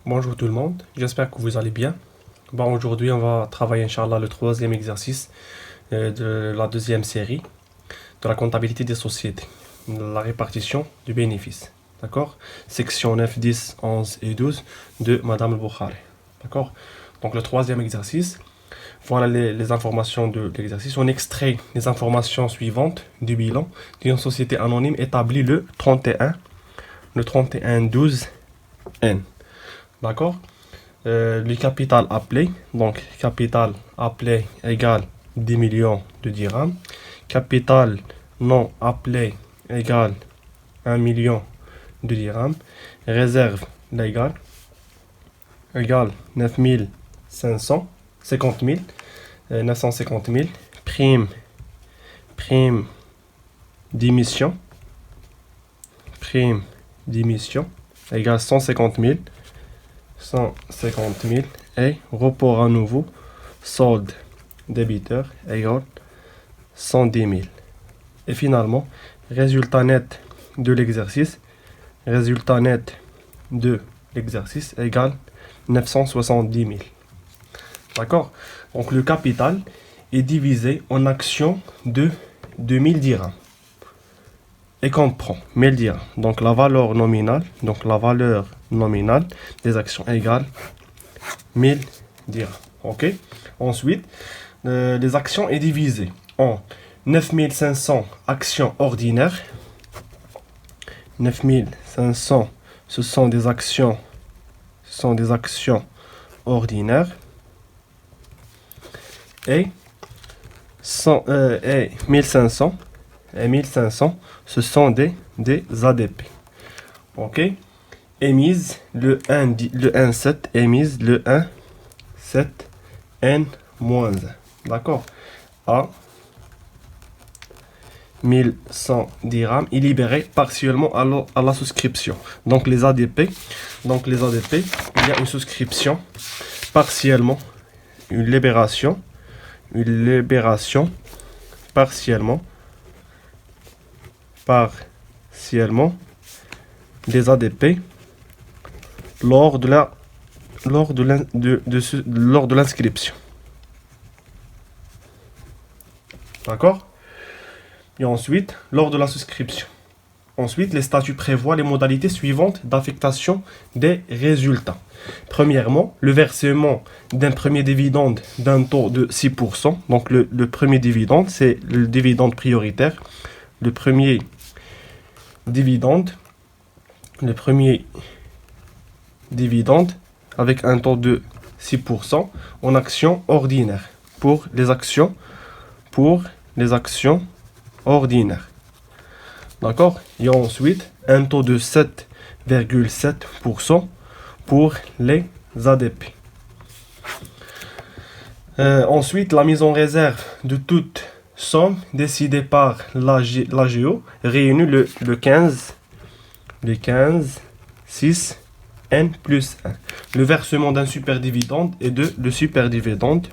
Bonjour tout le monde, j'espère que vous allez bien. Bon, aujourd'hui on va travailler, Inch'Allah, le troisième exercice de la deuxième série de la comptabilité des sociétés, la répartition du bénéfice. D'accord? Section 9, 10, 11 et 12 de Madame El-Bukhari. D'accord? Donc le troisième exercice, voilà les informations de l'exercice. On extrait les informations suivantes du bilan d'une société anonyme établie le 31/12/N. D'accord? Le capital appelé, donc capital appelé égale 10 millions de dirhams. Capital non appelé égale 1 million de dirhams. Réserve légale égale 50 000, 950 000. Prime d'émission, égale 150 000. Et report à nouveau, solde débiteur égale 110 000. Et finalement, résultat net de l'exercice égale 970 000. D'accord? Donc le capital est divisé en actions de 2000 dirhams et comprend 1000 dirhams. Donc la valeur nominale des actions égale 1000 dirhams. Ok? Ensuite, les actions est divisé en 9500 actions ordinaires. 9500, ce sont des actions ordinaires. Et 1500, ce sont des ADP. Ok? Émise le 1,7, émise le 1,7 N-1. D'accord? À 1100 dirhams et libéré partiellement à la souscription. Donc les ADP, il y a une souscription partiellement, une libération partiellement des ADP lors de l'inscription. D'accord? Et ensuite, lors de la souscription. Ensuite, les statuts prévoient les modalités suivantes d'affectation des résultats. Premièrement, le versement d'un premier dividende d'un taux de 6%. Donc le premier dividende, c'est le dividende prioritaire. Le premier dividende avec un taux de 6% en actions ordinaires pour les actions ordinaires. D'accord? Et ensuite, un taux de 7,7% pour les ADP. Ensuite, la mise en réserve de toute somme décidée par l'AGO réunie le 15 6 N plus 1. Le versement d'un superdividende et le superdividende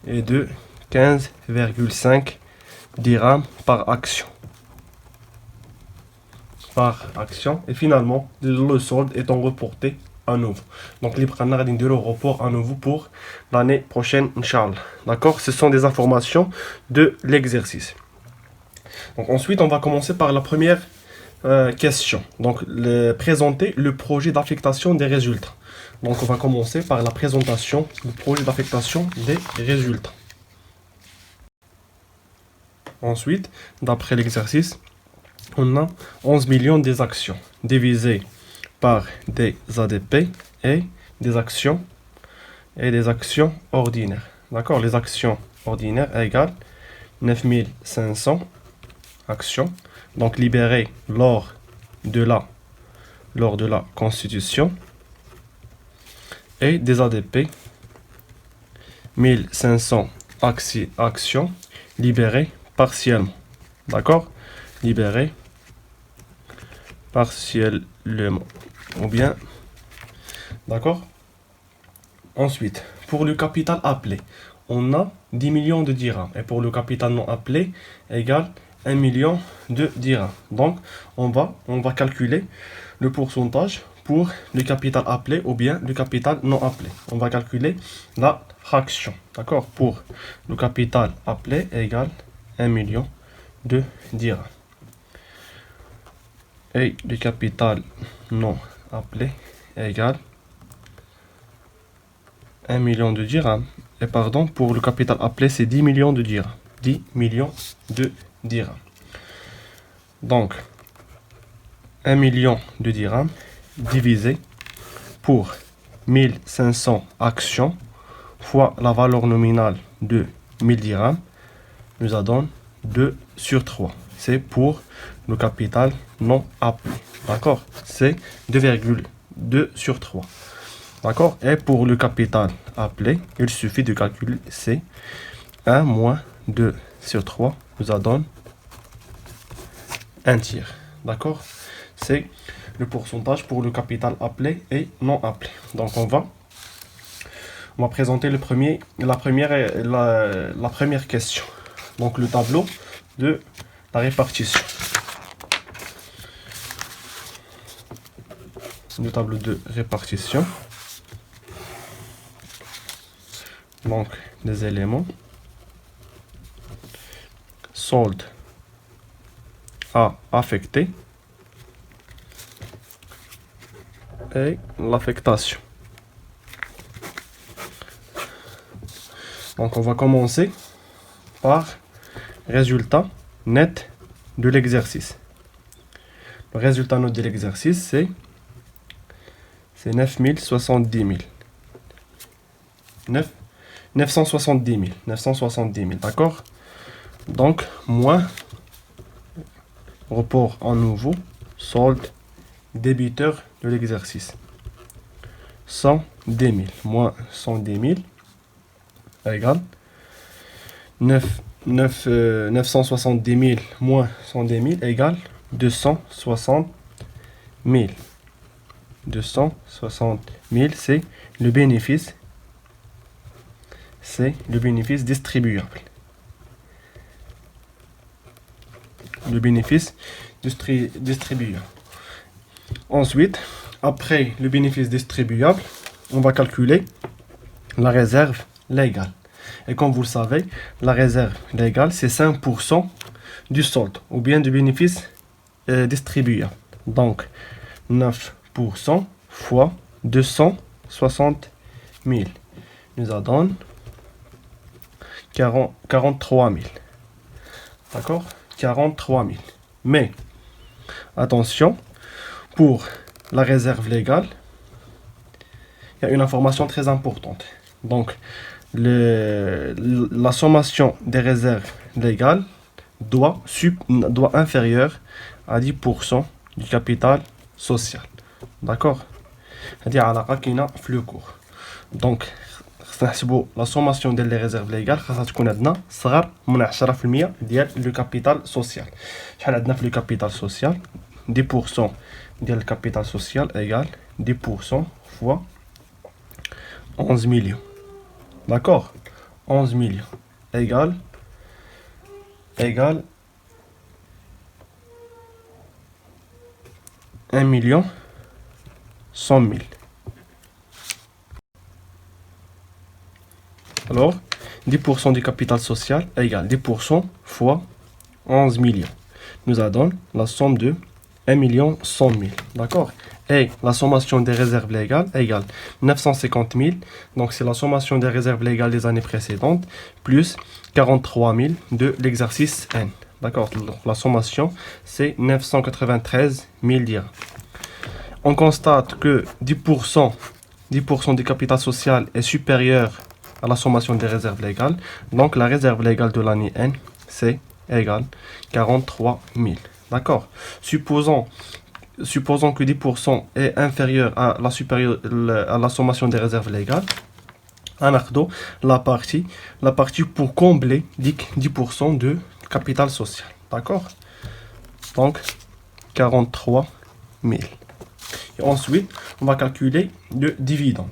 est de 15,5 dirhams par action. Et finalement, le solde étant reporté à nouveau. Donc, les prendre de report à nouveau pour l'année prochaine, Inch'Allah. D'accord? Ce sont des informations de l'exercice. Donc, ensuite, on va commencer par la première question. Donc, présenter le projet d'affectation des résultats. Donc, on va commencer par la présentation du projet d'affectation des résultats. Ensuite, d'après l'exercice, on a 11 millions des actions divisées par des ADP et des actions ordinaires. D'accord? Les actions ordinaires égale 9500 actions, donc libérées lors de la constitution, et des ADP 1500 actions libérées partiellement. D'accord? Libérées partiellement. Ou bien, d'accord? Ensuite, pour le capital appelé, on a 10 millions de dirhams. Et pour le capital non appelé, égale 1 million de dirhams. Donc, on va calculer le pourcentage pour le capital appelé ou bien le capital non appelé. On va calculer la fraction. D'accord? Pour le capital appelé égale 1 million de dirhams. Et le capital non appelé égale 1 million de dirhams. Et pardon, pour le capital appelé, c'est 10 millions de dirhams. 10 millions de dirhams. Donc, 1 million de dirhams divisé pour 1500 actions fois la valeur nominale de 1000 dirhams nous donne 2 sur 3. C'est pour le capital non appelé. D'accord? C'est 2,2 sur 3. D'accord? Et pour le capital appelé, il suffit de calculer, c'est 1 moins 2 sur 3 nous donne un tiers. D'accord? C'est le pourcentage pour le capital appelé et non appelé. Donc on va présenter la première question. Donc le tableau de la répartition. Le tableau de répartition. Donc les éléments. Solde à affecter. Et l'affectation. Donc on va commencer par résultat net de l'exercice. Le résultat net de l'exercice, c'est 970 000. 970 000, d'accord? Donc, moins report en nouveau, solde débiteur de l'exercice. 110 000 moins 110 000 égale 970 000 moins 110 000 égale 260 000. 260 000, c'est le bénéfice. C'est le bénéfice distribuable. Le bénéfice distribuable. Ensuite, après le bénéfice distribuable, on va calculer la réserve légale. Et comme vous le savez, la réserve légale, c'est 5% du solde ou bien du bénéfice distribuable. Donc, 9% fois 260 000 nous donne 43 000. D'accord? 43 000. Mais, attention, pour la réserve légale, il y a une information très importante. Donc, la sommation des réserves légales doit inférieure à 10% du capital social. D'accord? C'est-à-dire à la raquina flux court. Donc, la sommation des réserves légales خاصها تكون عندنا صغر من 10% ديال le capital social. شحال عندنا في le capital social 10% ديال le capital social égale 10% fois 11 millions. D'accord? 11 millions égale 1 million 100 000. Alors, 10% du capital social égale 10% fois 11 millions. Nous donne la somme de 1 million 100 000. D'accord? Et la sommation des réserves légales égale 950 000. Donc, c'est la sommation des réserves légales des années précédentes plus 43 000 de l'exercice N. D'accord? Donc, la sommation, c'est 993 000 dirhams. On constate que 10% du capital social est supérieur à la sommation des réserves légales. Donc, la réserve légale de l'année N, c'est égal 43 000. D'accord? Supposons que 10% est inférieur à la sommation des réserves légales. On a la partie pour combler 10% de capital social. D'accord? Donc, 43 000. Et ensuite, on va calculer le dividende.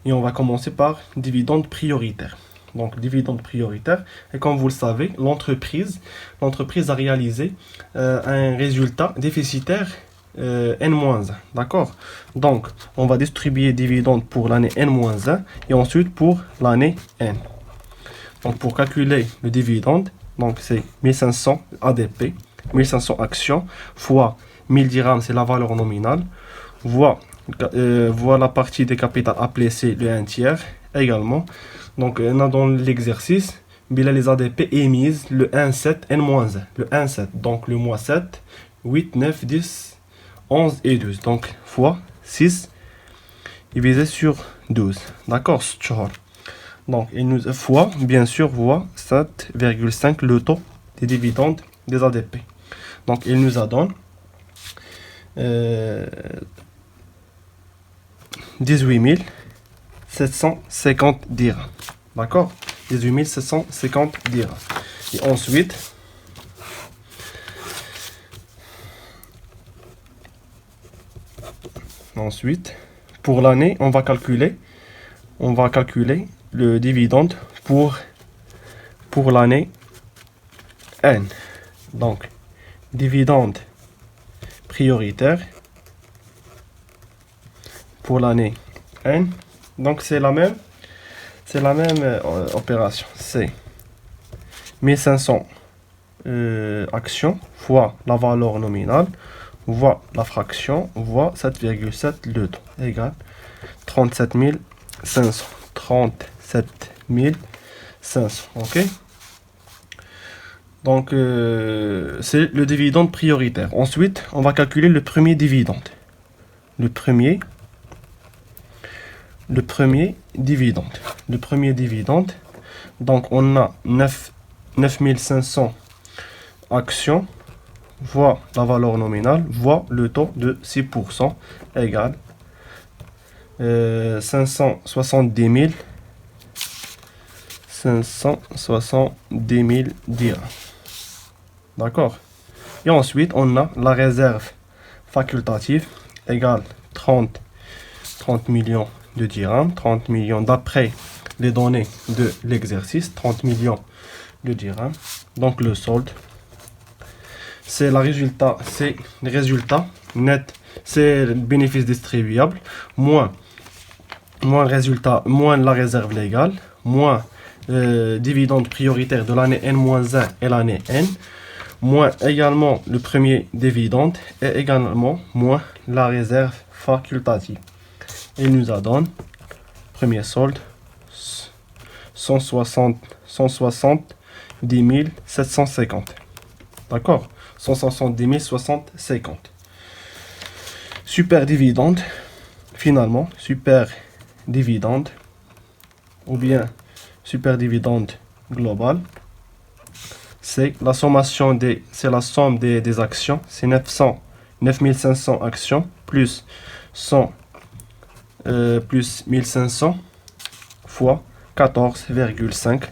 Et on va commencer par dividende prioritaire. donc dividende prioritaire. Et comme vous le savez, l'entreprise a réalisé un résultat déficitaire N-1, d'accord? Donc, on va distribuer dividende pour l'année N-1 et ensuite pour l'année N. Donc, pour calculer le dividende, donc c'est 1500 ADP, 1500 actions, fois 1000 dirhams, c'est la valeur nominale, fois la partie des capitales appelée c'est le 1 tiers également. Donc, on a dans l'exercice, les ADP émises le 1,7 N-1, le 1,7, donc le mois 7, 8, 9, 10, 11 et 12. Donc, fois 6 divisé sur 12. D'accord? Donc, il nous fois, bien sûr, fois 7,5 le taux des dividendes des ADP. Donc, il nous a donné 18 750 dirhams. D'accord? 18 750 dirhams. Et ensuite, pour l'année, on va calculer le dividende pour l'année N. Donc, dividende prioritaire pour l'année N. Donc, c'est la même opération. C'est 1500 actions fois la valeur nominale fois la fraction fois 7,7 le taux égale 37 500. 37 500. Ok? Donc, c'est le dividende prioritaire. Ensuite, on va calculer le premier dividende. Le premier dividende. Donc, on a 9500 actions fois la valeur nominale fois le taux de 6% égale 570 000 dirhams. D'accord? Et ensuite, on a la réserve facultative égale 30 millions de dirhams. 30 millions d'après les données de l'exercice. 30 millions de dirhams. Donc, le solde, c'est le résultat net, c'est le bénéfice distribuable, moins le résultat, moins la réserve légale, moins dividende prioritaire de l'année N-1 et l'année N, moins également le premier dividende et également moins la réserve facultative. Il nous a donné, premier solde, 170 750. D'accord? 170 750. Super dividende, finalement, super dividende, ou bien super dividende global, c'est la sommation c'est la somme des actions, c'est 9500 actions plus 100 plus 1500 fois 14,5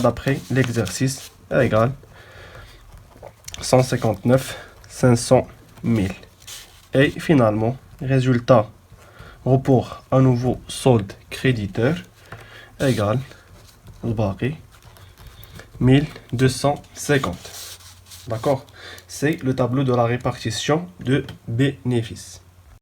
d'après l'exercice égale 159 500 000. Et finalement, résultat report à nouveau solde créditeur égale le barré 1250. D'accord? C'est le tableau de la répartition de bénéfices.